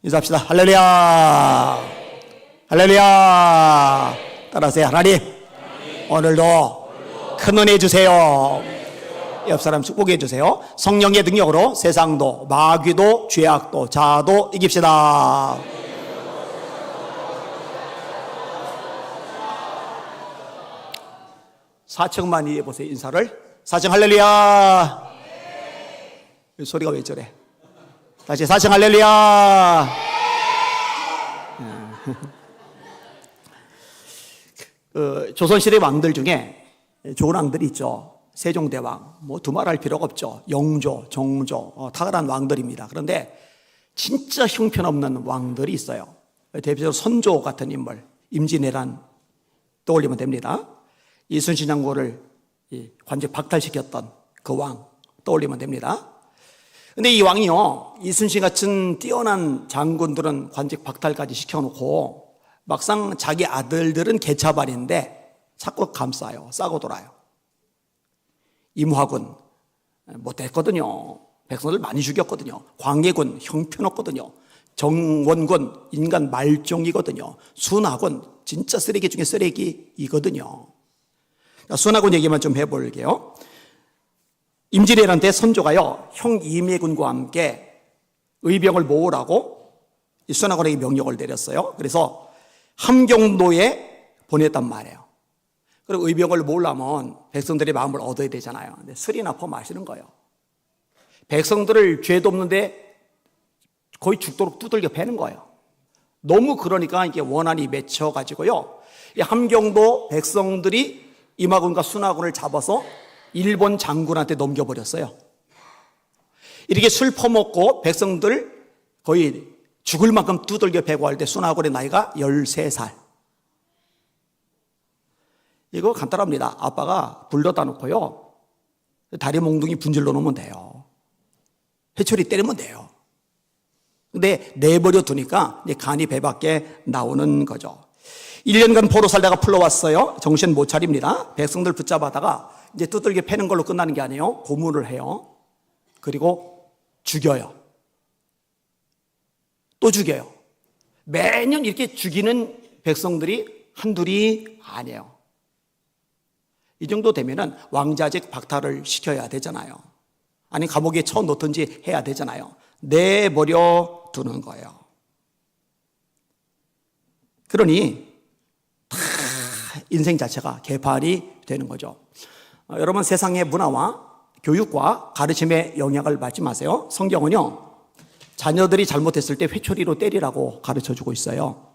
인사합시다. 할렐루야. 할렐루야. 따라하세요. 하나님, 오늘도 큰 은혜 주세요. 옆 사람 축복해 주세요. 성령의 능력으로 세상도 마귀도 죄악도 자아도 이깁시다. 사층만 해보세요. 인사를. 사층 할렐루야. 소리가 왜 저래? 다시 사층 할렐루야. 조선시대 왕들 중에 좋은 왕들이 있죠. 세종대왕, 뭐 두말할 필요가 없죠. 영조, 정조, 탁월한 왕들입니다. 그런데 진짜 형편없는 왕들이 있어요. 대표적으로 선조 같은 인물, 임진왜란 떠올리면 됩니다. 이순신 장군을 관직 박탈시켰던 그 왕 떠올리면 됩니다. 근데 이 왕이요, 이순신 같은 뛰어난 장군들은 관직 박탈까지 시켜놓고 막상 자기 아들들은 개차반인데 자꾸 감싸요. 싸고 돌아요. 임화군 못됐거든요. 백성들 많이 죽였거든요. 광해군 형편없거든요. 정원군 인간 말종이거든요. 순하군 진짜 쓰레기 중에 쓰레기이거든요. 순하군 얘기만 좀 해볼게요. 임진왜란 때 선조가요, 형 이매군과 함께 의병을 모으라고 이 순하군에게 명령을 내렸어요. 그래서 함경도에 보냈단 말이에요. 그리고 의병을 모으려면 백성들의 마음을 얻어야 되잖아요. 근데 술이나 퍼 마시는 거예요. 백성들을 죄도 없는데 거의 죽도록 두들겨 패는 거예요. 너무 그러니까 이게 원한이 맺혀가지고요, 이 함경도 백성들이 임화군과 순하군을 잡아서 일본 장군한테 넘겨버렸어요. 이렇게 술 퍼먹고 백성들 거의 죽을 만큼 두들겨 패고 할 때 순하군의 나이가 13살. 이거 간단합니다. 아빠가 불러다 놓고요, 다리 몽둥이 분질러 놓으면 돼요. 회초리 때리면 돼요. 근데 내버려 두니까 간이 배 밖에 나오는 거죠. 1년간 포로 살다가 풀러왔어요. 정신 못 차립니다. 백성들 붙잡아다가 이제 두들겨 패는 걸로 끝나는 게 아니에요. 고문을 해요. 그리고 죽여요. 또 죽여요. 매년 이렇게 죽이는 백성들이 한둘이 아니에요. 이 정도 되면은 왕자직 박탈을 시켜야 되잖아요. 아니 감옥에 쳐놓든지 해야 되잖아요. 내버려 두는 거예요. 그러니 다 인생 자체가 개판이 되는 거죠. 여러분, 세상의 문화와 교육과 가르침에 영향을 받지 마세요. 성경은요, 자녀들이 잘못했을 때 회초리로 때리라고 가르쳐주고 있어요.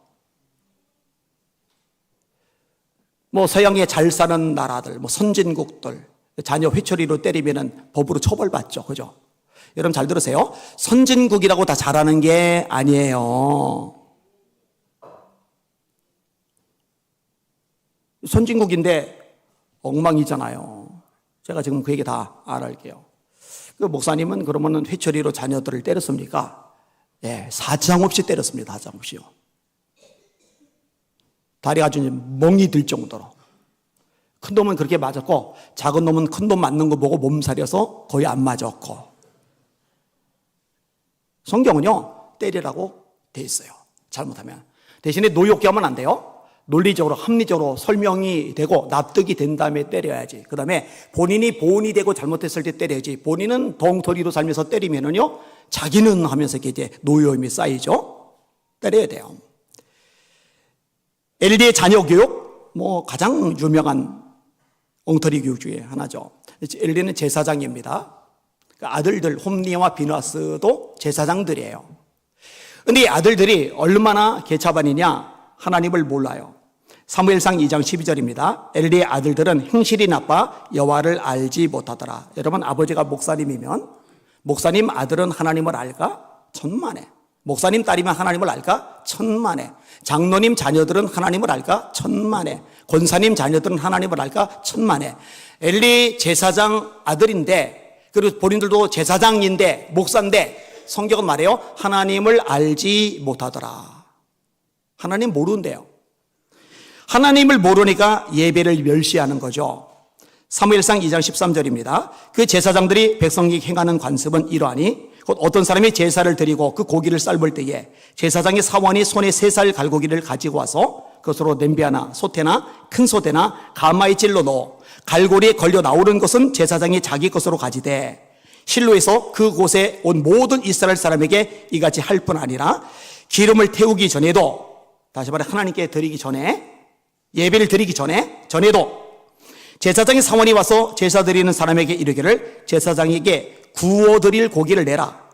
뭐 서양에 잘 사는 나라들, 뭐 선진국들, 자녀 회초리로 때리면은 법으로 처벌받죠. 그죠? 여러분 잘 들으세요. 선진국이라고 다 잘하는 게 아니에요. 선진국인데 엉망이잖아요. 제가 지금 그 얘기 다 알아할게요. 그 목사님은 그러면은 회초리로 자녀들을 때렸습니까? 예, 사정없이 때렸습니다. 사정없이요. 다리가 아주 멍이 들 정도로. 큰 놈은 그렇게 맞았고, 작은 놈은 큰 놈 맞는 거 보고 몸살려서 거의 안 맞았고. 성경은요, 때리라고 돼 있어요. 잘못하면. 대신에 노엽게 하면 안 돼요. 논리적으로, 합리적으로 설명이 되고 납득이 된 다음에 때려야지. 그 다음에 본인이 보온이 되고 잘못했을 때 때려야지. 본인은 덩터리로 살면서 때리면은요, 자기는 하면서 이제 노여움이 쌓이죠. 때려야 돼요. LD의 자녀 교육, 뭐 가장 유명한 엉터리 교육 중에 하나죠. LD는 제사장입니다. 아들들 홈리와 비너스도 제사장들이에요. 근데 이 아들들이 얼마나 개차반이냐? 하나님을 몰라요. 사무엘상 2장 12절입니다. 엘리의 아들들은 행실이 나빠 여호와를 알지 못하더라. 여러분, 아버지가 목사님이면 목사님 아들은 하나님을 알까? 천만에. 목사님 딸이면 하나님을 알까? 천만에. 장로님 자녀들은 하나님을 알까? 천만에. 권사님 자녀들은 하나님을 알까? 천만에. 엘리 제사장 아들인데, 그리고 본인들도 제사장인데, 목사인데, 성경은 말해요, 하나님을 알지 못하더라. 하나님 모른대요. 하나님을 모르니까 예배를 멸시하는 거죠. 사무엘상 2장 13절입니다. 그 제사장들이 백성이 행하는 관습은 이러하니 곧 어떤 사람이 제사를 드리고 그 고기를 삶을 때에 제사장의 사원이 손에 3살 갈고기를 가지고 와서 그것으로 냄비 하나, 소태나 큰 소태나 가마에 찔러 넣어 갈고리에 걸려 나오는 것은 제사장이 자기 것으로 가지되 실로에서 그곳에 온 모든 이스라엘 사람에게 이같이 할 뿐 아니라 기름을 태우기 전에도, 다시 말해 하나님께 드리기 전에, 예배를 드리기 전에도 제사장의 사원이 와서 제사 드리는 사람에게 이르기를 제사장에게 구워드릴 고기를 내라.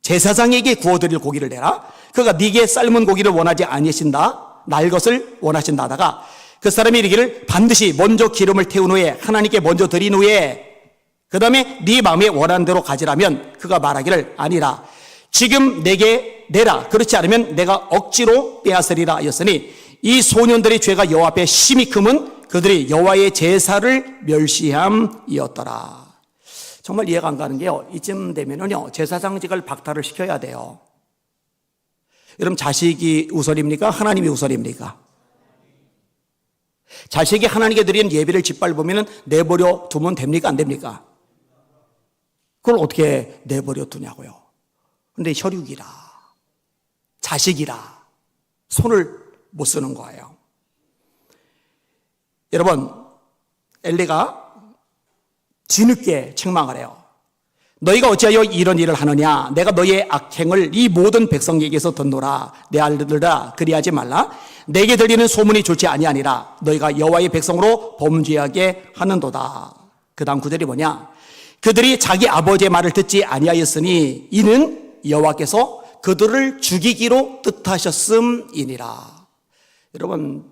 제사장에게 구워드릴 고기를 내라. 그가 네게 삶은 고기를 원하지 아니하신다. 날 것을 원하신다 하다가 그 사람이 이르기를 반드시 먼저 기름을 태운 후에 하나님께 먼저 드린 후에 그 다음에 네 마음에 원하는 대로 가지라면 그가 말하기를 아니라 지금 내게 내라. 그렇지 않으면 내가 억지로 빼앗으리라 하였으니 이 소년들의 죄가 여호와 앞에 심히 크면 그들이 여호와의 제사를 멸시함이었더라. 정말 이해가 안 가는 게요, 이쯤 되면은요 제사장직을 박탈을 시켜야 돼요. 여러분, 자식이 우선입니까? 하나님이 우선입니까? 자식이 하나님께 드리는 예배를 짓밟으면 내버려 두면 됩니까? 안 됩니까? 그걸 어떻게 내버려 두냐고요. 근데 혈육이라, 자식이라 손을 못 쓰는 거예요. 여러분, 엘리가 뒤늦게 책망을 해요. 너희가 어찌하여 이런 일을 하느냐? 내가 너희의 악행을 이 모든 백성에게서 듣노라. 내 아들들아, 그리하지 말라. 내게 들리는 소문이 좋지 아니하니라. 너희가 여호와의 백성으로 범죄하게 하는도다. 그 다음 구절이 뭐냐? 그들이 자기 아버지의 말을 듣지 아니하였으니 이는 여호와께서 그들을 죽이기로 뜻하셨음이니라. 여러분,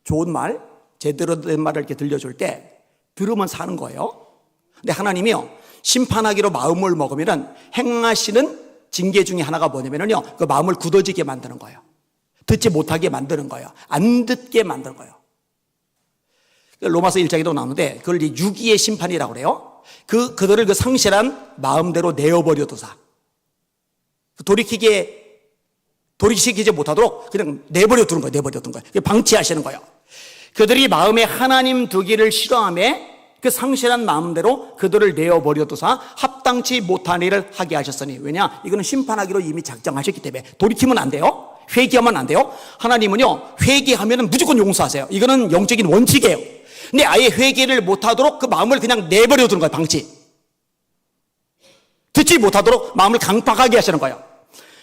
좋은 말, 제대로 된 말을 이렇게 들려줄 때 들으면 사는 거예요. 근데 하나님이요, 심판하기로 마음을 먹으면 행하시는 징계 중에 하나가 뭐냐면요, 그 마음을 굳어지게 만드는 거예요. 듣지 못하게 만드는 거예요. 안 듣게 만드는 거예요. 로마서 1장에도 나오는데 그걸 유기의 심판이라고 그래요. 그들을 그 상실한 마음대로 내어버려 두사. 돌이키지 못하도록 그냥 내버려 두는 거예요. 내버려 두는 거예요. 방치하시는 거예요. 그들이 마음에 하나님 두기를 싫어하며 그 상실한 마음대로 그들을 내어버려 두사 합당치 못한 일을 하게 하셨으니. 왜냐? 이거는 심판하기로 이미 작정하셨기 때문에 돌이키면 안 돼요. 회개하면 안 돼요. 하나님은요, 회개하면 무조건 용서하세요. 이거는 영적인 원칙이에요. 근데 아예 회개를 못하도록 그 마음을 그냥 내버려 두는 거예요. 방치. 듣지 못하도록 마음을 강팍하게 하시는 거예요.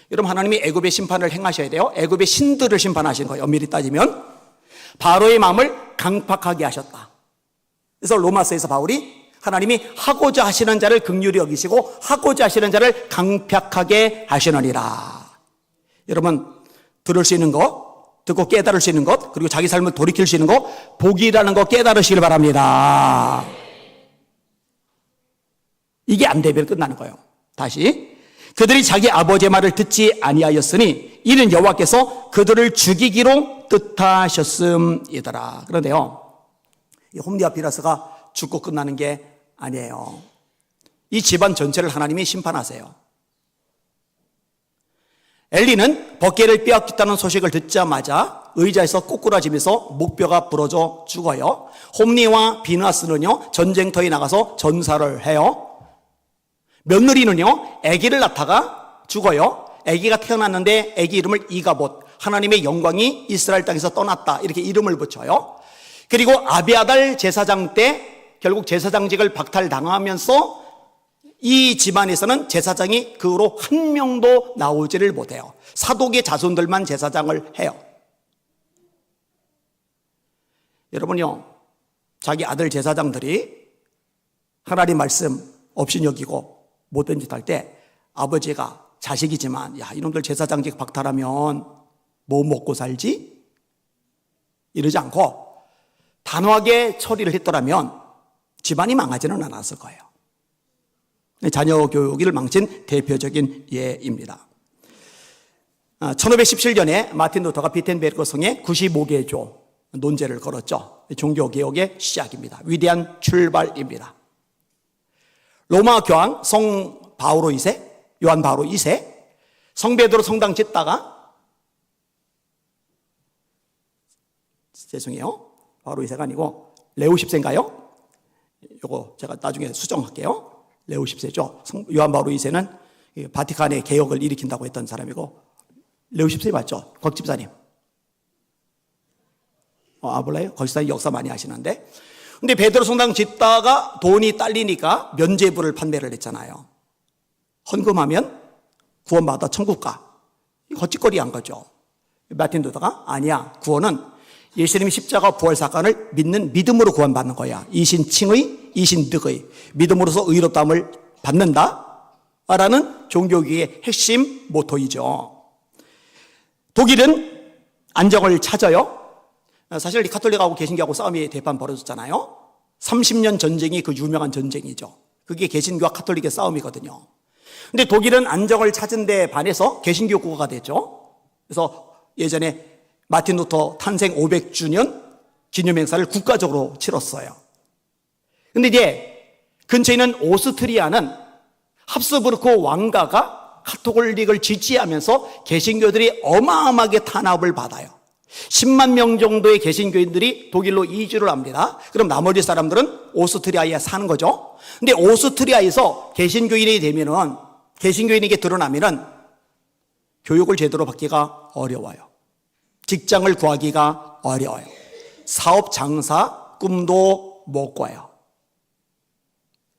여러분, 하나님이 애굽의 심판을 행하셔야 돼요. 애굽의 신들을 심판하시는 거예요. 엄밀히 따지면 바로의 마음을 강팍하게 하셨다. 그래서 로마서에서 바울이 하나님이 하고자 하시는 자를 긍휼히 여기시고 하고자 하시는 자를 강팍하게 하시느니라. 여러분, 들을 수 있는 것, 듣고 깨달을 수 있는 것, 그리고 자기 삶을 돌이킬 수 있는 것, 복이라는 것 깨달으시길 바랍니다. 이게 안 되면 끝나는 거예요. 다시, 그들이 자기 아버지의 말을 듣지 아니하였으니 이는 여호와께서 그들을 죽이기로 뜻하셨음이더라. 그런데요, 이 홈리와 비라스가 죽고 끝나는 게 아니에요. 이 집안 전체를 하나님이 심판하세요. 엘리는 버게를 빼앗겼다는 소식을 듣자마자 의자에서 꼬꾸라지면서 목뼈가 부러져 죽어요. 홈리와 비나스는요, 전쟁터에 나가서 전사를 해요. 며느리는요, 아기를 낳다가 죽어요. 아기가 태어났는데 아기 이름을 이가봇, 하나님의 영광이 이스라엘 땅에서 떠났다, 이렇게 이름을 붙여요. 그리고 아비아달 제사장 때 결국 제사장직을 박탈당하면서 이 집안에서는 제사장이 그 후로 한 명도 나오지를 못해요. 사독의 자손들만 제사장을 해요. 여러분요, 자기 아들 제사장들이 하나님 말씀 없이 여기고 못된 짓 할 때 아버지가 자식이지만, 야, 이놈들 제사장직 박탈하면 뭐 먹고 살지? 이러지 않고 단호하게 처리를 했더라면 집안이 망하지는 않았을 거예요. 자녀 교육을 망친 대표적인 예입니다. 1517년에 마틴 루터가 비텐베르크 성에 95개조 논제를 걸었죠. 종교개혁의 시작입니다. 위대한 출발입니다. 로마 교황 성 바오로 2세, 요한 바오로 2세, 성 베드로 성당 짓다가, 죄송해요, 바오로 2세가 아니고 레오 10세인가요? 이거 제가 나중에 수정할게요. 레오 10세죠. 요한 바오로 2세는 바티칸의 개혁을 일으킨다고 했던 사람이고, 레오 10세 맞죠? 곽 집사님. 몰라요? 곽 집사님 역사 많이 하시는데. 근데 베드로 성당 짓다가 돈이 딸리니까 면죄부를 판매를 했잖아요. 헌금하면 구원받아 천국 가. 헛짓거리 한 거죠. 마틴 루터가 아니야. 구원은 예수님이 십자가 부활 사건을 믿는 믿음으로 구원받는 거야. 이신칭의, 이신득의 믿음으로서 의롭다함을 받는다 라는 종교계의 핵심 모토이죠. 독일은 안정을 찾아요. 사실 이 카톨릭하고 개신교하고 싸움이 대판 벌어졌잖아요. 30년 전쟁이 그 유명한 전쟁이죠. 그게 개신교와 카톨릭의 싸움이거든요. 근데 독일은 안정을 찾은 데 반해서 개신교 국가가 됐죠. 그래서 예전에 마틴 루터 탄생 500주년 기념행사를 국가적으로 치렀어요. 근데 이제 근처에 있는 오스트리아는 합스부르크 왕가가 카톨릭을 지지하면서 개신교들이 어마어마하게 탄압을 받아요. 10만 명 정도의 개신교인들이 독일로 이주를 합니다. 그럼 나머지 사람들은 오스트리아에 사는 거죠. 근데 오스트리아에서 개신교인이 되면은, 개신교인에게 드러나면은 교육을 제대로 받기가 어려워요. 직장을 구하기가 어려워요. 사업, 장사, 꿈도 못 꿔요.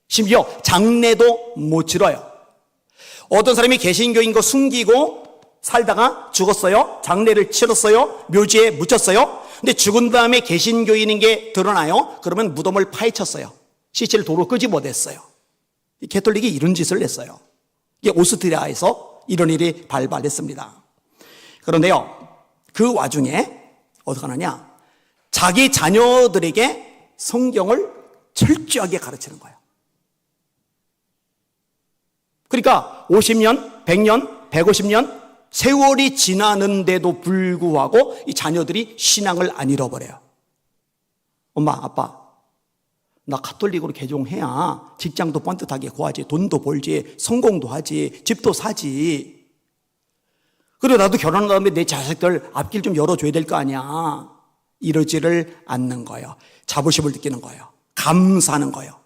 심지어 장례도 못 치러요. 어떤 사람이 개신교인 거 숨기고 살다가 죽었어요. 장례를 치렀어요. 묘지에 묻혔어요. 근데 죽은 다음에 개신교인인 게 드러나요. 그러면 무덤을 파헤쳤어요. 시체를 도로 끄지 못했어요. 가톨릭이 이런 짓을 했어요. 이게 오스트리아에서 이런 일이 발발했습니다. 그런데요, 그 와중에 어떻게 하느냐, 자기 자녀들에게 성경을 철저하게 가르치는 거예요. 그러니까 50년, 100년, 150년 세월이 지나는데도 불구하고 이 자녀들이 신앙을 안 잃어버려요. 엄마, 아빠, 나 카톨릭으로 개종해야 직장도 번듯하게 구하지, 돈도 벌지, 성공도 하지, 집도 사지. 그리고 나도 결혼한 다음에 내 자식들 앞길 좀 열어줘야 될 거 아니야. 이러지를 않는 거예요. 자부심을 느끼는 거예요. 감사하는 거예요.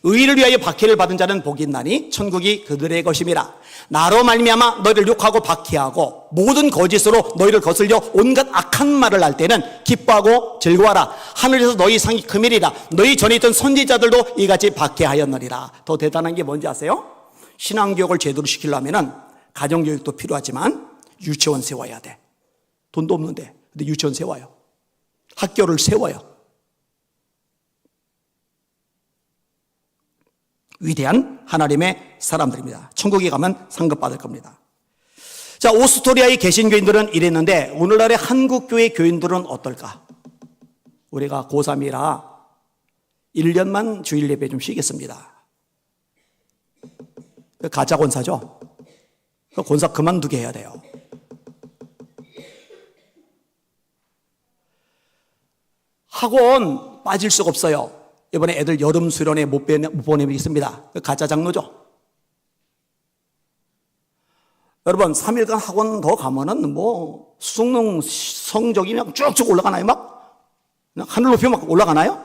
의를 위하여 박해를 받은 자는 복이 있나니 천국이 그들의 것임이라. 나로 말미암아 너희를 욕하고 박해하고 모든 거짓으로 너희를 거슬려 온갖 악한 말을 할 때는 기뻐하고 즐거워하라. 하늘에서 너희 상이 크밀이라. 너희 전에 있던 선지자들도 이같이 박해하였느니라. 더 대단한 게 뭔지 아세요? 신앙교육을 제대로 시키려면 가정교육도 필요하지만 유치원 세워야 돼. 돈도 없는데 근데 유치원 세워요. 학교를 세워요. 위대한 하나님의 사람들입니다. 천국에 가면 상급받을 겁니다. 자, 오스트리아의 개신교인들은 이랬는데 오늘날의 한국교회 교인들은 어떨까? 우리가 고3이라 1년만 주일 예배 좀 쉬겠습니다. 가짜 권사죠? 그 권사 그만두게 해야 돼요. 학원 빠질 수가 없어요. 이번에 애들 여름 수련회 못 보내겠습니다. 가짜 장로죠. 여러분 3일간 학원 더 가면은 뭐 수능 성적이 막 쭉쭉 올라가나요? 막 하늘 높이 막 올라가나요?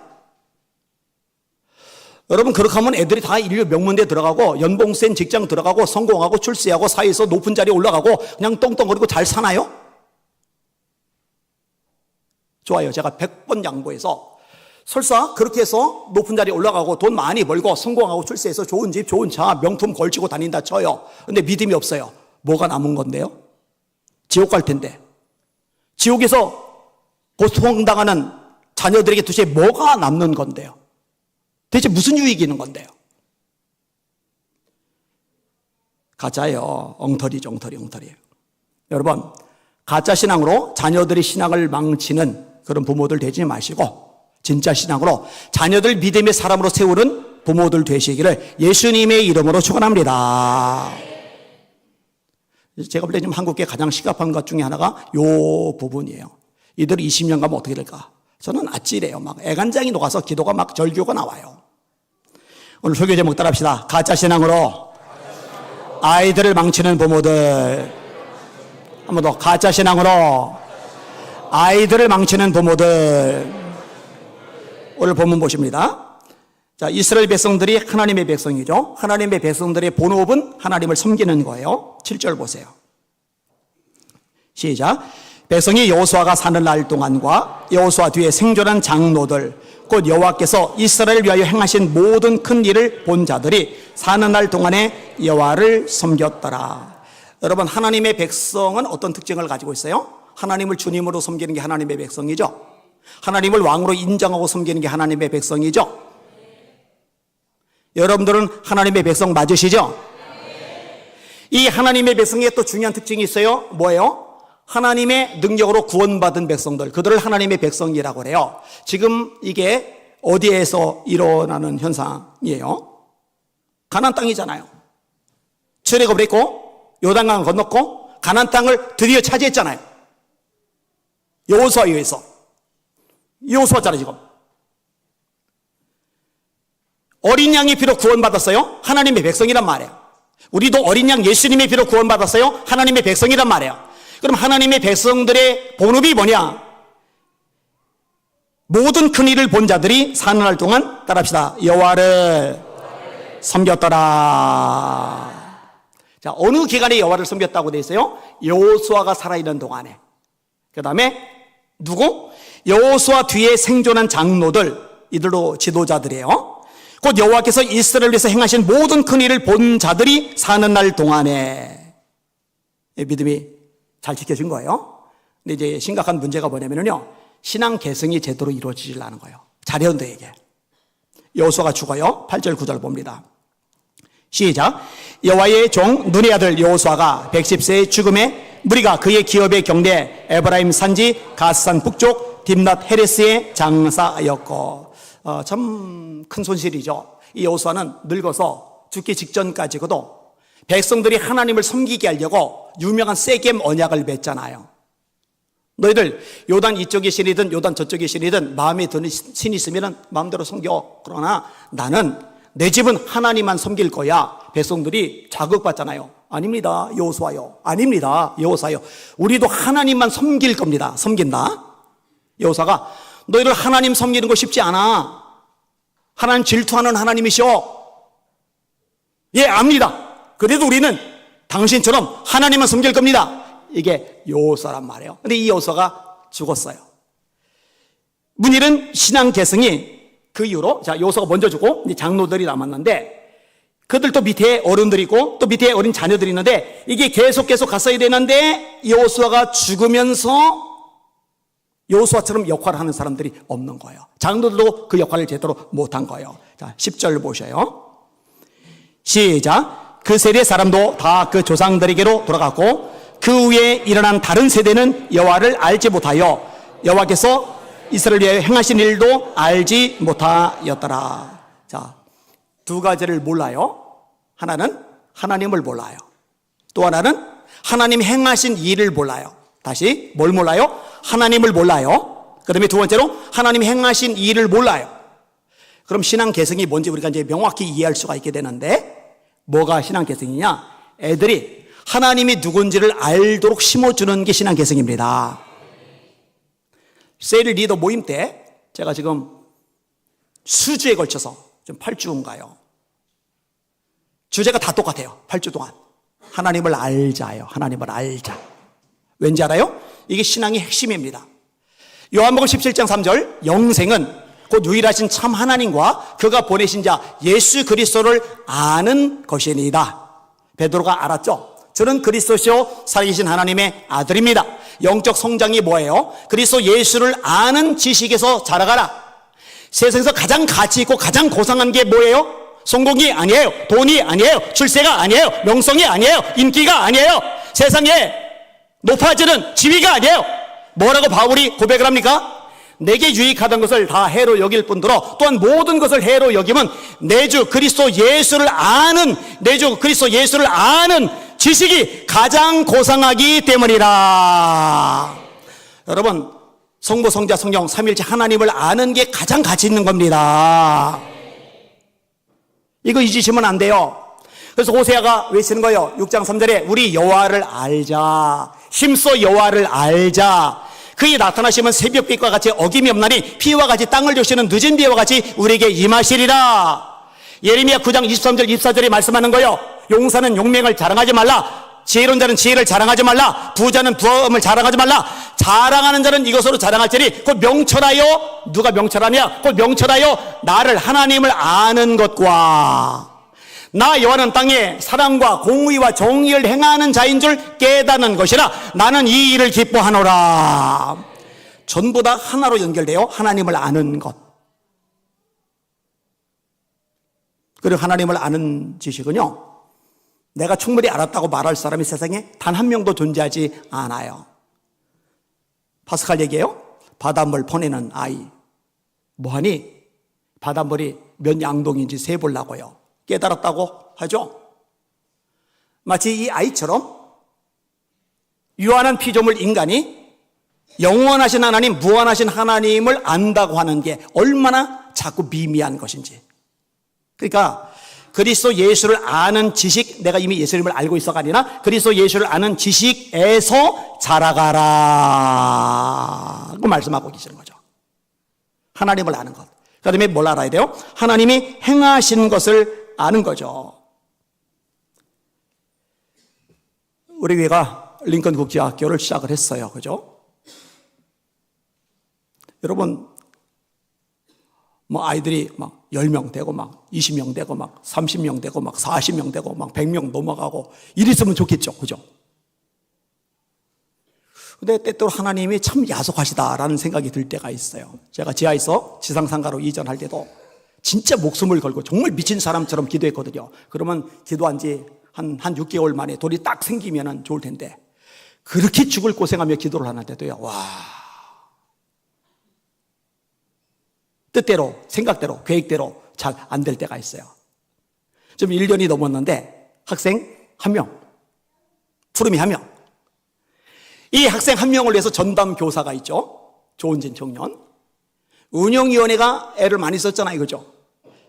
여러분 그렇게 하면 애들이 다 인류 명문대 들어가고 연봉 센 직장 들어가고 성공하고 출세하고 사회에서 높은 자리에 올라가고 그냥 똥똥거리고 잘 사나요? 좋아요. 제가 100번 양보해서 설사 그렇게 해서 높은 자리에 올라가고 돈 많이 벌고 성공하고 출세해서 좋은 집, 좋은 차, 명품 걸치고 다닌다 쳐요. 근데 믿음이 없어요. 뭐가 남은 건데요? 지옥 갈 텐데. 지옥에서 고통당하는 자녀들에게 도대체 뭐가 남는 건데요? 대체 무슨 유익이 있는 건데요? 가짜예요. 엉터리죠, 엉터리예요. 여러분, 가짜 신앙으로 자녀들의 신앙을 망치는 그런 부모들 되지 마시고 진짜 신앙으로 자녀들 믿음의 사람으로 세우는 부모들 되시기를 예수님의 이름으로 축원합니다. 제가 볼 때 지금 한국계 가장 시급한 것 중에 하나가 요 부분이에요. 이들 20년 가면 어떻게 될까? 저는 아찔해요. 막 애간장이 녹아서 기도가 막 절규가 나와요. 오늘 설교 제목 따라합시다. 가짜 신앙으로 아이들을 망치는 부모들. 한 번 더. 가짜 신앙으로 아이들을 망치는 부모들. 오늘 본문 보십니다. 자, 이스라엘 백성들이 하나님의 백성이죠. 하나님의 백성들의 본업은 하나님을 섬기는 거예요. 7절 보세요. 시작. 백성이 여호수아가 사는 날 동안과 여호수아 뒤에 생존한 장로들 곧 여호와께서 이스라엘을 위하여 행하신 모든 큰 일을 본 자들이 사는 날 동안에 여호와를 섬겼더라. 여러분, 하나님의 백성은 어떤 특징을 가지고 있어요? 하나님을 주님으로 섬기는 게 하나님의 백성이죠. 하나님을 왕으로 인정하고 섬기는 게 하나님의 백성이죠. 여러분들은 하나님의 백성 맞으시죠? 이 하나님의 백성의 또 중요한 특징이 있어요. 뭐예요? 하나님의 능력으로 구원받은 백성들, 그들을 하나님의 백성이라고 그래요. 지금 이게 어디에서 일어나는 현상이에요? 가나안 땅이잖아요. 출애굽을 했고 요단강을 건넜고 가나안 땅을 드디어 차지했잖아요. 여호수아에 의해서. 여호수아잖아요 지금. 어린 양의 피로 구원받았어요. 하나님의 백성이란 말이에요. 우리도 어린 양 예수님의 피로 구원받았어요. 하나님의 백성이란 말이에요. 그럼 하나님의 백성들의 본업이 뭐냐? 모든 큰 일을 본 자들이 사는 날 동안 따라합시다. 여호와를 섬겼더라. 자, 어느 기간에 여호와를 섬겼다고 되어 있어요? 여호수아가 살아있는 동안에. 그 다음에 누구? 여호수아 뒤에 생존한 장로들, 이들도 지도자들이에요. 곧 여호와께서 이스라엘을 위해서 행하신 모든 큰 일을 본 자들이 사는 날 동안에. 믿음이 잘 지켜진 거예요. 근데 이제 심각한 문제가 뭐냐면요, 신앙 계승이 제대로 이루어지질 않은 거예요. 자녀들에게. 여호수아가 죽어요. 8절 9절 봅니다. 시작. 여호와의 종 눈의 아들 여호수아가 110세의 죽음에 무리가 그의 기업의 경내 에브라임 산지 가스산 북쪽 딥낫 헤레스에 장사하였고. 참 큰 손실이죠. 이 여호수아는 늙어서 죽기 직전까지고도 백성들이 하나님을 섬기게 하려고 유명한 세겜 언약을 맺잖아요. 너희들 요단 이쪽의 신이든 요단 저쪽의 신이든 마음에 드는 신이 있으면 마음대로 섬겨. 그러나 나는 내 집은 하나님만 섬길 거야. 백성들이 자극받잖아요. 아닙니다 여호수아요. 아닙니다 여호수아요. 우리도 하나님만 섬길 겁니다. 섬긴다. 여호수아가 너희들 하나님 섬기는 거 쉽지 않아. 하나님 질투하는 하나님이시오. 예, 압니다. 그래도 우리는 당신처럼 하나님만 섬길 겁니다. 이게 여호수아란 말이에요. 근데 이 여호수아가 죽었어요. 문일은 신앙 계승이 그 이후로, 자, 여호수아가 먼저 죽고 이제 장로들이 남았는데, 그들 또 밑에 어른들이 있고 또 밑에 어린 자녀들이 있는데, 이게 계속 갔어야 되는데 여호수아가 죽으면서 여호수아처럼 역할을 하는 사람들이 없는 거예요. 장로들도 그 역할을 제대로 못한 거예요. 자, 10절 보셔요. 시작. 그 세대 사람도 다 그 조상들에게로 돌아갔고 그 후에 일어난 다른 세대는 여호와를 알지 못하여 여호와께서 이스라엘 위에 행하신 일도 알지 못하였더라. 자, 두 가지를 몰라요. 하나는 하나님을 몰라요. 또 하나는 하나님 행하신 일을 몰라요. 다시 뭘 몰라요? 하나님을 몰라요. 그 다음에 두 번째로 하나님 행하신 일을 몰라요. 그럼 신앙 계승이 뭔지 우리가 이제 명확히 이해할 수가 있게 되는데, 뭐가 신앙 계승이냐? 애들이 하나님이 누군지를 알도록 심어주는 게 신앙 계승입니다. 셀 리더 모임 때 제가 지금 수주에 걸쳐서 좀 8주인가요? 주제가 다 똑같아요. 8주 동안 하나님을 알자요. 하나님을 알자. 왠지 알아요? 이게 신앙의 핵심입니다. 요한복음 17장 3절, 영생은 곧 유일하신 참 하나님과 그가 보내신 자 예수 그리스도를 아는 것이니이다. 베드로가 알았죠. 저는 그리스도시요 살아계신 하나님의 아들입니다. 영적 성장이 뭐예요? 그리스도 예수를 아는 지식에서 자라가라. 세상에서 가장 가치 있고 가장 고상한 게 뭐예요? 성공이 아니에요. 돈이 아니에요. 출세가 아니에요. 명성이 아니에요. 인기가 아니에요. 세상에 높아지는 지위가 아니에요. 뭐라고 바울이 고백을 합니까? 내게 유익하던 것을 다 해로 여길 뿐더러 또한 모든 것을 해로 여기면 내 주 그리스도 예수를 아는, 내 주 그리스도 예수를 아는 지식이 가장 고상하기 때문이라. 여러분, 성부, 성자, 성령, 삼위일체 하나님을 아는 게 가장 가치 있는 겁니다. 이거 잊으시면 안 돼요. 그래서 호세아가 외치는 거예요. 6장 3절에 우리 여호와를 알자. 힘써 여호와를 알자. 그의 나타나시면 새벽빛과 같이 어김이 없나니 비와 같이 땅을 적시는 늦은 비와 같이 우리에게 임하시리라. 예레미야 9장 23절 24절에 말씀하는 거예요. 용사는 용맹을 자랑하지 말라. 지혜로운 자는 지혜를 자랑하지 말라. 부자는 부함을 자랑하지 말라. 자랑하는 자는 이것으로 자랑할지니 곧 명철하여, 누가 명철하냐? 곧 명철하여 나를 하나님을 아는 것과 나 여호와는 땅에 사랑과 공의와 정의를 행하는 자인 줄 깨닫는 것이라. 나는 이 일을 기뻐하노라. 전부 다 하나로 연결되어 하나님을 아는 것. 그리고 하나님을 아는 지식은요, 내가 충분히 알았다고 말할 사람이 세상에 단 한 명도 존재하지 않아요. 파스칼 얘기예요. 바닷물 퍼내는 아이. 뭐하니? 바닷물이 몇 양동인지 세보려고요. 깨달았다고 하죠. 마치 이 아이처럼 유한한 피조물 인간이 영원하신 하나님, 무한하신 하나님을 안다고 하는 게 얼마나 자꾸 미미한 것인지. 그러니까 그리스도 예수를 아는 지식, 내가 이미 예수님을 알고 있어가 아니라 그리스도 예수를 아는 지식에서 자라가라 고 말씀하고 계시는 거죠. 하나님을 아는 것. 그 다음에 뭘 알아야 돼요? 하나님이 행하신 것을 아는 거죠. 우리 교회가 링컨 국제학교를 시작을 했어요. 그죠? 여러분, 뭐 아이들이 막 10명 되고 막 20명 되고 막 30명 되고 막 40명 되고 막 100명 넘어가고 이랬으면 좋겠죠. 그죠? 근데 때때로 하나님이 참 야속하시다라는 생각이 들 때가 있어요. 제가 지하에서 지상상가로 이전할 때도 진짜 목숨을 걸고 정말 미친 사람처럼 기도했거든요. 그러면 기도한 지 한 6개월 만에 돌이 딱 생기면 좋을 텐데 그렇게 죽을 고생하며 기도를 하는데도요. 와, 뜻대로, 생각대로, 계획대로 잘 안 될 때가 있어요. 지금 1년이 넘었는데 학생 1명, 푸름이 1명. 이 학생 1명을 위해서 전담 교사가 있죠. 조은진 청년. 운영위원회가 애를 많이 썼잖아요. 그죠?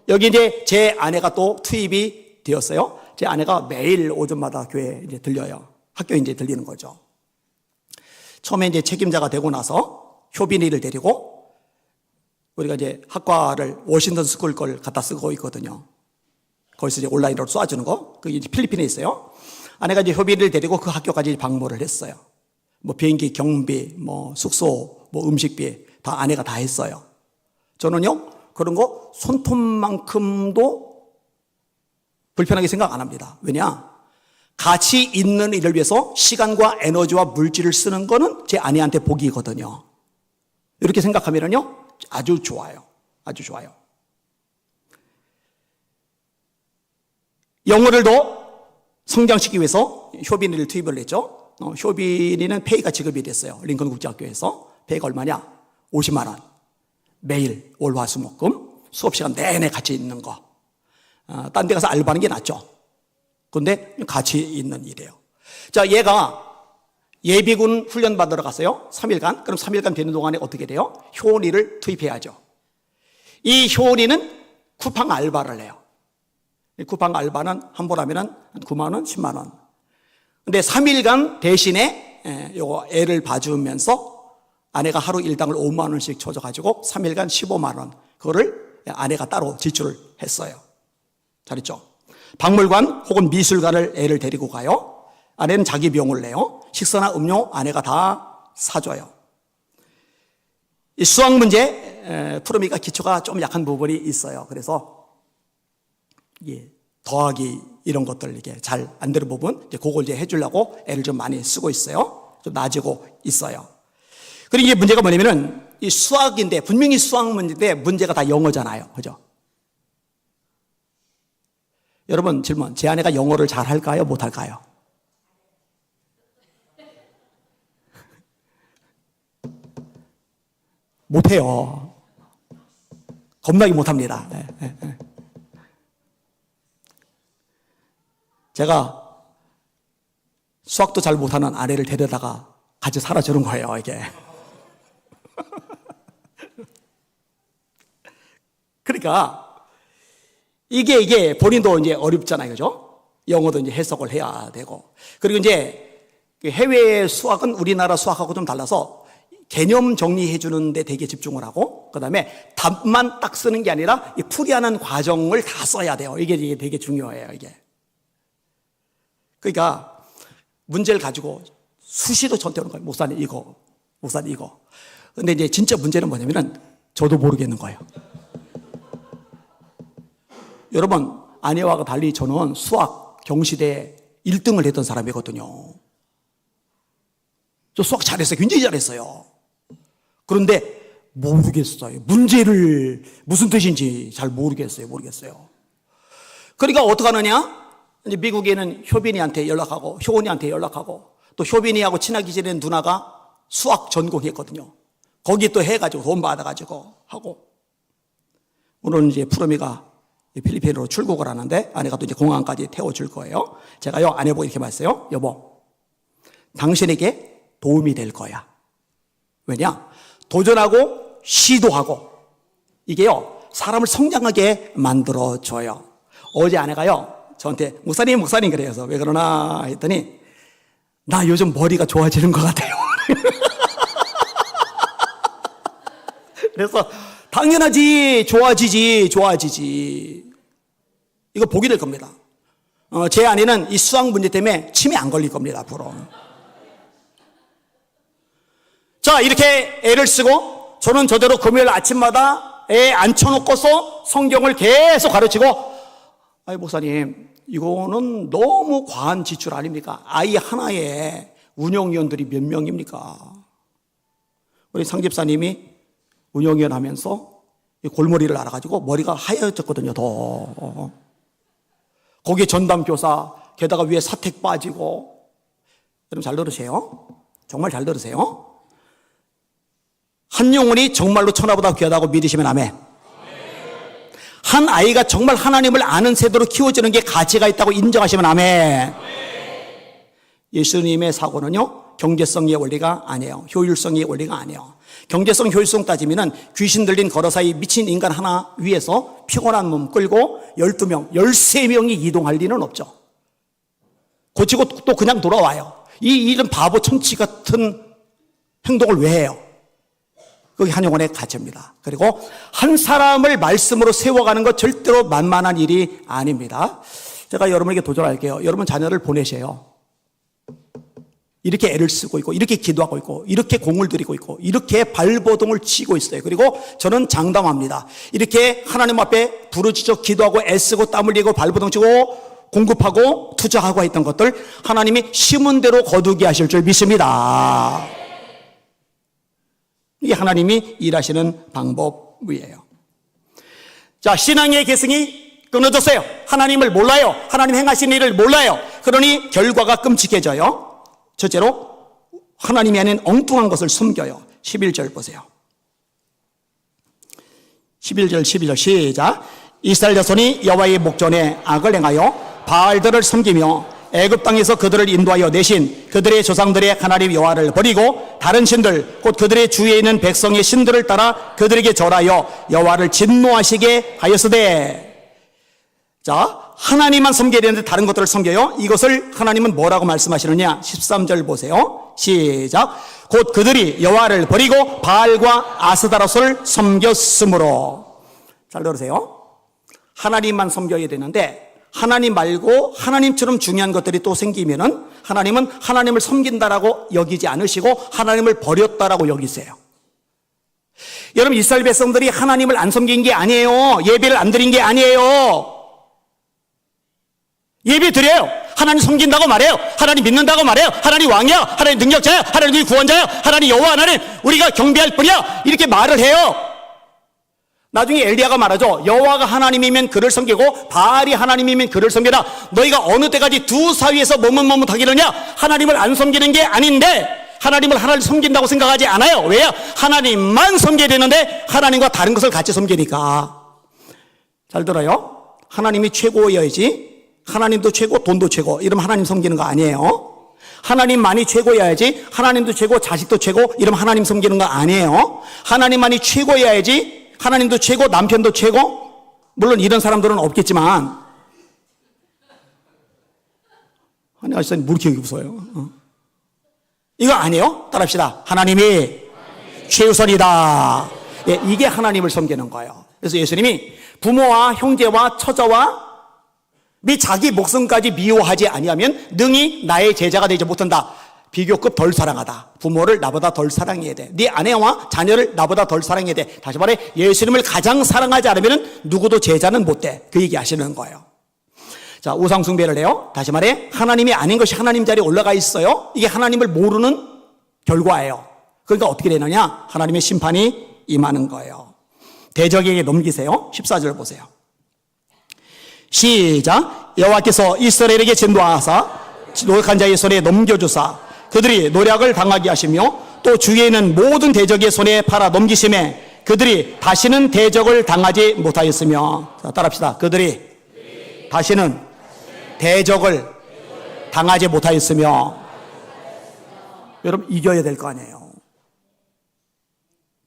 여기 이제 제 아내가 또 투입이 되었어요. 제 아내가 매일 오전마다 교회에 이제 들려요. 학교에 이제 들리는 거죠. 처음에 이제 책임자가 되고 나서 효빈이를 데리고 우리가 이제 학과를 워싱턴 스쿨 걸 갖다 쓰고 있거든요. 거기서 이제 온라인으로 쏴주는 거. 그게 이제 필리핀에 있어요. 아내가 이제 효빈이를 데리고 그 학교까지 방문을 했어요. 뭐 비행기 경비, 뭐 숙소, 뭐 음식비 다 아내가 다 했어요. 저는요, 그런 거 손톱만큼도 불편하게 생각 안 합니다. 왜냐? 가치 있는 일을 위해서 시간과 에너지와 물질을 쓰는 거는 제 아내한테 복이거든요. 이렇게 생각하면요, 아주 좋아요. 아주 좋아요. 영어를 더 성장시키기 위해서 효빈이를 투입을 했죠. 효빈이는 페이가 지급이 됐어요. 링컨 국제학교에서. 페이가 얼마냐? 50만 원. 매일 월화수목금 수업 시간 내내 같이 있는 거. 딴 데 가서 알바하는 게 낫죠. 근데 같이 있는 일이에요. 자, 얘가 예비군 훈련 받으러 갔어요. 3일간. 그럼 3일간 되는 동안에 어떻게 돼요? 효원이를 투입해야죠. 이 효원이는 쿠팡 알바를 해요. 쿠팡 알바는 한 번 하면은 9만 원, 10만 원. 근데 3일간 대신에 요거 애를 봐주면서 아내가 하루 일당을 5만 원씩 줘가지고 3일간 15만 원. 그거를 아내가 따로 지출을 했어요. 잘했죠? 박물관 혹은 미술관을 애를 데리고 가요. 아내는 자기 비용을 내요. 식사나 음료 아내가 다 사줘요. 이 수학 문제 푸르미가 기초가 좀 약한 부분이 있어요. 그래서 더하기 이런 것들 이게 잘 안 되는 부분 그걸 이제 해주려고 애를 좀 많이 쓰고 있어요. 좀 나아지고 있어요. 그리고 이게 문제가 뭐냐면은 이 수학인데 분명히 수학 문제인데 문제가 다 영어잖아요. 그죠? 여러분 질문, 제 아내가 영어를 잘 할까요? 못 할까요? 못해요. 겁나게 못합니다. 제가 수학도 잘 못하는 아내를 데려다가 같이 살아주는 거예요, 이게. 그러니까 이게 본인도 이제 어렵잖아요, 그죠? 영어도 이제 해석을 해야 되고. 그리고 이제 해외 수학은 우리나라 수학하고 좀 달라서 개념 정리해 주는데 되게 집중을 하고, 그 다음에 답만 딱 쓰는 게 아니라 이 풀이하는 과정을 다 써야 돼요. 이게 되게 중요해요, 이게. 그러니까 문제를 가지고 수시로 저한테 오는 거예요. 목사님 이거, 목사님 이거. 근데 이제 진짜 문제는 뭐냐면은 저도 모르겠는 거예요. 여러분, 아내와 달리 저는 수학 경시대 1등을 했던 사람이거든요. 저 수학 잘했어요. 굉장히 잘했어요. 그런데 모르겠어요. 문제를 무슨 뜻인지 잘 모르겠어요. 그러니까 어떻게 하느냐? 이제 미국에는 효빈이한테 연락하고 효원이한테 연락하고, 또 효빈이하고 친하게 지내는 누나가 수학 전공했거든요. 거기 또 해가지고 돈 받아가지고 하고, 오늘 이제 푸르미가 필리핀으로 출국을 하는데 아내가 또 이제 공항까지 태워줄 거예요. 제가요 아내보고 이렇게 말했어요. 여보, 당신에게 도움이 될 거야. 왜냐? 도전하고 시도하고 이게요 사람을 성장하게 만들어줘요. 어제 아내가요 저한테 목사님 그래서 왜 그러나 했더니 나 요즘 머리가 좋아지는 것 같아요. 그래서 당연하지, 좋아지지. 이거 복이 될 겁니다. 제 아내는 이 수학 문제 때문에 치매 안 걸릴 겁니다, 앞으로. 자, 이렇게 애를 쓰고 저는 저대로 금요일 아침마다 애 앉혀놓고서 성경을 계속 가르치고, 아이 목사님 이거는 너무 과한 지출 아닙니까? 아이 하나에 운영위원들이 몇 명입니까? 우리 상 집사님이 운영위원 하면서 골머리를 알아가지고 머리가 하얘졌거든요, 더. 거기에 전담교사, 게다가 위에 사택 빠지고. 여러분 잘 들으세요. 정말 잘 들으세요. 한 영혼이 정말로 천하보다 귀하다고 믿으시면 아멘. 한 아이가 정말 하나님을 아는 세대로 키워지는 게 가치가 있다고 인정하시면 아멘. 예수님의 사고는요 경제성의 원리가 아니에요. 효율성의 원리가 아니에요. 경제성, 효율성 따지면은 귀신 들린 걸어사이 미친 인간 하나 위에서 피곤한 몸 끌고 12명, 13명이 이동할 리는 없죠. 고치고 또 그냥 돌아와요. 이 이런 바보 천치 같은 행동을 왜 해요? 그게 한 영혼의 가치입니다. 그리고 한 사람을 말씀으로 세워가는 것 절대로 만만한 일이 아닙니다. 제가 여러분에게 도전할게요. 여러분 자녀를 보내세요. 이렇게 애를 쓰고 있고, 이렇게 기도하고 있고, 이렇게 공을 들이고 있고, 이렇게 발버둥을 치고 있어요. 그리고 저는 장담합니다. 이렇게 하나님 앞에 부르짖어 기도하고 애쓰고 땀 흘리고 발버둥 치고 공급하고 투자하고 했던 것들 하나님이 심은 대로 거두게 하실 줄 믿습니다. 이게 하나님이 일하시는 방법이에요. 자, 신앙의 계승이 끊어졌어요. 하나님을 몰라요. 하나님 행하신 일을 몰라요. 그러니 결과가 끔찍해져요. 첫째로 하나님이 아닌 엉뚱한 것을 숨겨요. 11절 보세요. 11절 시작. 이스라엘 자손이 여호와의 목전에 악을 행하여 바알들을 섬기며 애굽 땅에서 그들을 인도하여 내신 그들의 조상들의 하나님 여호와를 버리고 다른 신들 곧 그들의 주위에 있는 백성의 신들을 따라 그들에게 절하여 여호와를 진노하시게 하였으되. 자, 하나님만 섬겨야 되는데 다른 것들을 섬겨요. 이것을 하나님은 뭐라고 말씀하시느냐? 13절 보세요. 시작. 곧 그들이 여호와를 버리고 바알과 아스다로스를 섬겼으므로. 잘 들으세요. 하나님만 섬겨야 되는데 하나님 말고 하나님처럼 중요한 것들이 또 생기면은 하나님은 하나님을 섬긴다라고 여기지 않으시고 하나님을 버렸다라고 여기세요. 여러분, 이스라엘 백성들이 하나님을 안 섬긴 게 아니에요. 예배를 안 드린 게 아니에요. 예배 드려요. 하나님 섬긴다고 말해요. 하나님 믿는다고 말해요. 하나님 왕이야. 하나님 능력자야. 하나님 구원자야. 하나님 여호와 하나님 우리가 경배할 뿐이야. 이렇게 말을 해요. 나중에 엘리야가 말하죠. 여호와가 하나님이면 그를 섬기고 바알이 하나님이면 그를 섬겨라. 너희가 어느 때까지 두 사위에서 머뭇머뭇하기느냐? 하나님을 안 섬기는 게 아닌데 하나님을 하나를 섬긴다고 생각하지 않아요. 왜요? 하나님만 섬겨야 되는데 하나님과 다른 것을 같이 섬기니까. 잘 들어요. 하나님이 최고여야지. 하나님도 최고, 돈도 최고. 이러면 하나님 섬기는 거 아니에요. 하나님만이 최고여야지. 하나님도 최고, 자식도 최고. 이러면 하나님 섬기는 거 아니에요. 하나님만이 최고여야지. 하나님도 최고, 남편도 최고. 물론 이런 사람들은 없겠지만. 아니, 아저씨 뭐 이렇게 웃어요? 이거 아니에요? 따라합시다. 하나님이 최우선이다. 예, 이게 하나님을 섬기는 거예요. 그래서 예수님이 부모와 형제와 처자와 및 자기 목숨까지 미워하지 아니하면 능히 나의 제자가 되지 못한다. 비교급 덜 사랑하다. 부모를 나보다 덜 사랑해야 돼. 네 아내와 자녀를 나보다 덜 사랑해야 돼. 다시 말해 예수님을 가장 사랑하지 않으면 누구도 제자는 못 돼. 그 얘기 하시는 거예요. 자, 우상 숭배를 해요. 다시 말해 하나님이 아닌 것이 하나님 자리에 올라가 있어요. 이게 하나님을 모르는 결과예요. 그러니까 어떻게 되느냐? 하나님의 심판이 임하는 거예요. 대적에게 넘기세요. 14절 보세요. 시작. 여호와께서 이스라엘에게 진노하사 노력한 자의 손에 넘겨주사 그들이 노략을 당하게 하시며 또 주위에 있는 모든 대적의 손에 팔아 넘기심에 그들이 다시는 대적을 당하지 못하였으며. 자, 따라합시다. 그들이 다시는 대적을 당하지 못하였으며. 여러분 이겨야 될 거 아니에요.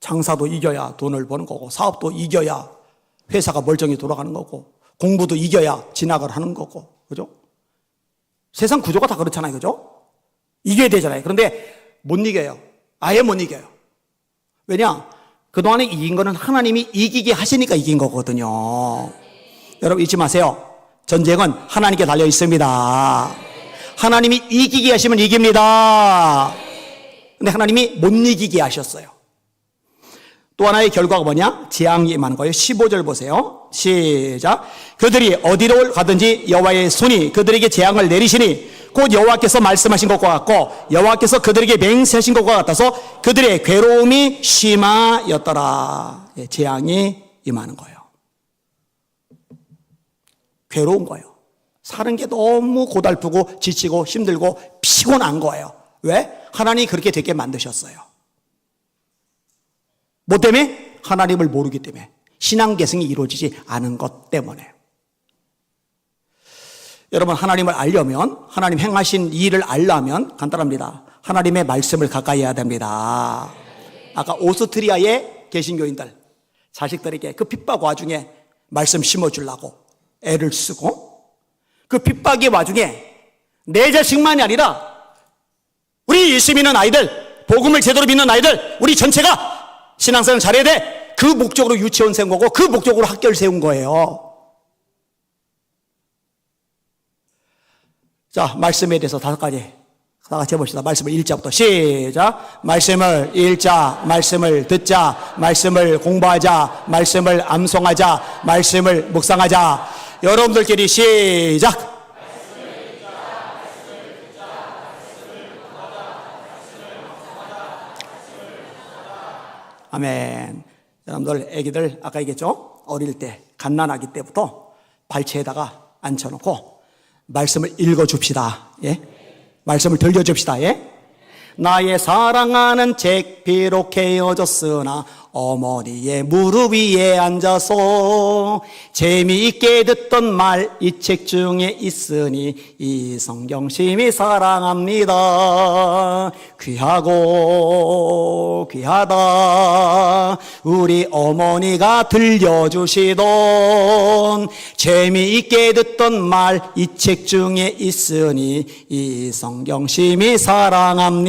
장사도 이겨야 돈을 버는 거고 사업도 이겨야 회사가 멀쩡히 돌아가는 거고 공부도 이겨야 진학을 하는 거고, 그죠? 세상 구조가 다 그렇잖아요, 그죠? 이겨야 되잖아요. 그런데 못 이겨요. 아예 못 이겨요. 왜냐? 그동안에 이긴 거는 하나님이 이기게 하시니까 이긴 거거든요. 여러분 잊지 마세요. 전쟁은 하나님께 달려 있습니다. 하나님이 이기게 하시면 이깁니다. 근데 하나님이 못 이기게 하셨어요. 또 하나의 결과가 뭐냐? 재앙이 임하는 거예요. 15절 보세요. 시작. 그들이 어디로 가든지 여호와의 손이 그들에게 재앙을 내리시니 곧 여호와께서 말씀하신 것과 같고 여호와께서 그들에게 맹세하신 것과 같아서 그들의 괴로움이 심하였더라. 예, 재앙이 임하는 거예요. 괴로운 거예요. 사는 게 너무 고달프고 지치고 힘들고 피곤한 거예요. 왜? 하나님이 그렇게 되게 만드셨어요. 뭐 때문에? 하나님을 모르기 때문에. 신앙 계승이 이루어지지 않은 것 때문에. 여러분 하나님을 알려면, 하나님 행하신 일을 알려면 간단합니다. 하나님의 말씀을 가까이 해야 됩니다. 아까 오스트리아의 개신교인들 자식들에게 그 핍박 와중에 말씀 심어주려고 애를 쓰고 그 핍박의 와중에 내 자식만이 아니라 우리 예수 믿는 아이들, 복음을 제대로 믿는 아이들, 우리 전체가 신앙생활 잘해야 돼. 그 목적으로 유치원 세운 거고 그 목적으로 학교를 세운 거예요. 자, 말씀에 대해서 5가지 다 같이 해봅시다. 말씀을 읽자부터 시작. 말씀을 읽자, 말씀을 듣자, 말씀을 공부하자, 말씀을 암송하자, 말씀을 묵상하자. 여러분들끼리 시작. 아멘. 여러분들 애기들 아까 얘기했죠? 어릴 때 갓난아기 때부터 발치에다가 앉혀놓고 말씀을 읽어줍시다. 예? 말씀을 들려줍시다. 예? 나의 사랑하는 책 비록 헤어졌으나 어머니의 무릎 위에 앉아서 재미있게 듣던 말 이 책 중에 있으니 이 성경 심히 사랑합니다. 귀하고 귀하다 우리 어머니가 들려주시던 재미있게 듣던 말 이 책 중에 있으니 이 성경 심히 사랑합니다.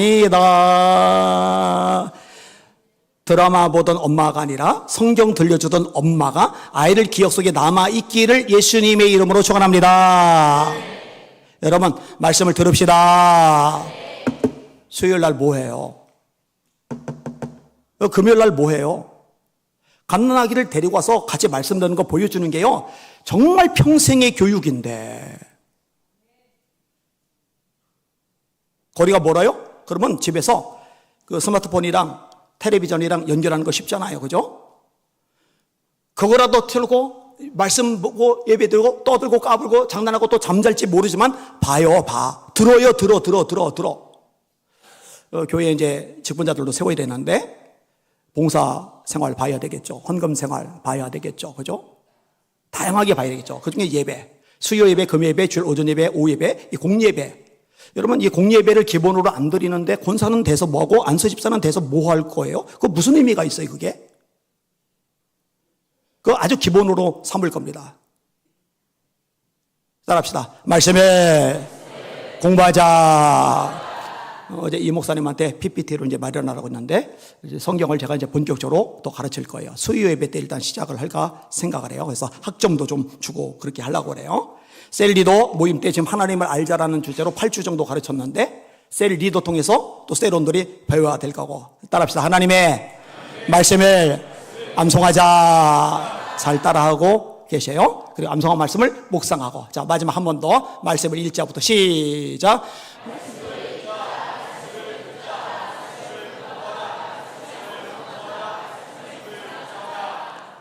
드라마 보던 엄마가 아니라 성경 들려주던 엄마가 아이들 기억 속에 남아있기를 예수님의 이름으로 축원합니다. 여러분 말씀을 들읍시다. 수요일 날 뭐해요? 금요일 날 뭐해요? 갓난아기를 데리고 와서 같이 말씀 듣는 거 보여주는 게요 정말 평생의 교육인데 거리가 멀어요? 그러면 집에서 그 스마트폰이랑 텔레비전이랑 연결하는 거 쉽잖아요. 그죠? 그거라도 틀고 말씀 보고 예배 드리고 떠들고 까불고 장난하고 또 잠잘지 모르지만 봐요. 봐. 들어요. 들어. 교회에 이제 직분자들도 세워야 되는데 봉사 생활 봐야 되겠죠. 헌금 생활 봐야 되겠죠. 그죠? 다양하게 봐야 되겠죠. 그중에 예배, 수요 예배, 금 예배, 주일 오전 예배, 오후 예배, 이 공예배. 여러분 이 공예배를 기본으로 안 드리는데 권사는 돼서 뭐하고 안수집사는 돼서 뭐 할 거예요? 그거 무슨 의미가 있어요 그게? 그거 아주 기본으로 삼을 겁니다. 따라합시다. 말씀에 공부하자. 어제 이 목사님한테 PPT로 이제 마련하라고 했는데 이제 성경을 제가 이제 본격적으로 또 가르칠 거예요. 수요 예배 때 일단 시작을 할까 생각을 해요. 그래서 학점도 좀 주고 그렇게 하려고 그래요. 셀 리더 모임 때 지금 하나님을 알자라는 주제로 8주 정도 가르쳤는데 셀 리더 통해서 또 셀원들이 배워야 될 거고 따라합시다. 하나님의 말씀을 암송하자. 잘 따라하고 계세요. 그리고 암송한 말씀을 묵상하고. 자, 마지막 한 번 더 말씀을 1자부터 시작.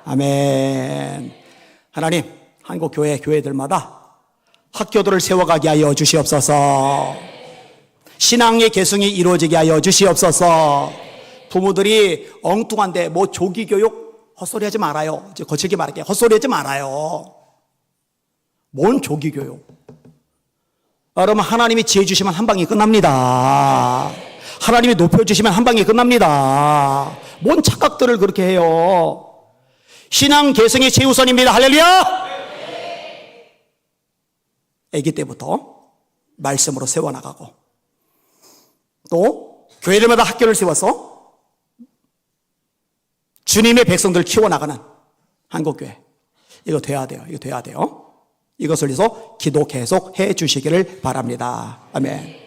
아멘. 하나님, 한국 교회들마다 학교들을 세워가게 하여 주시옵소서. 신앙의 계승이 이루어지게 하여 주시옵소서. 부모들이 엉뚱한데 뭐 조기교육 헛소리 하지 말아요. 이제 거칠게 말할게. 헛소리 하지 말아요. 뭔 조기교육? 여러분, 하나님이 지혜 주시면 한 방에 끝납니다. 하나님이 높여주시면 한 방에 끝납니다. 뭔 착각들을 그렇게 해요. 신앙 계승이 최우선입니다. 할렐루야! 아기 때부터 말씀으로 세워나가고 또 교회들마다 학교를 세워서 주님의 백성들을 키워나가는 한국교회. 이거 돼야 돼요. 이거 돼야 돼요. 이것을 위해서 기도 계속 해 주시기를 바랍니다. 아멘.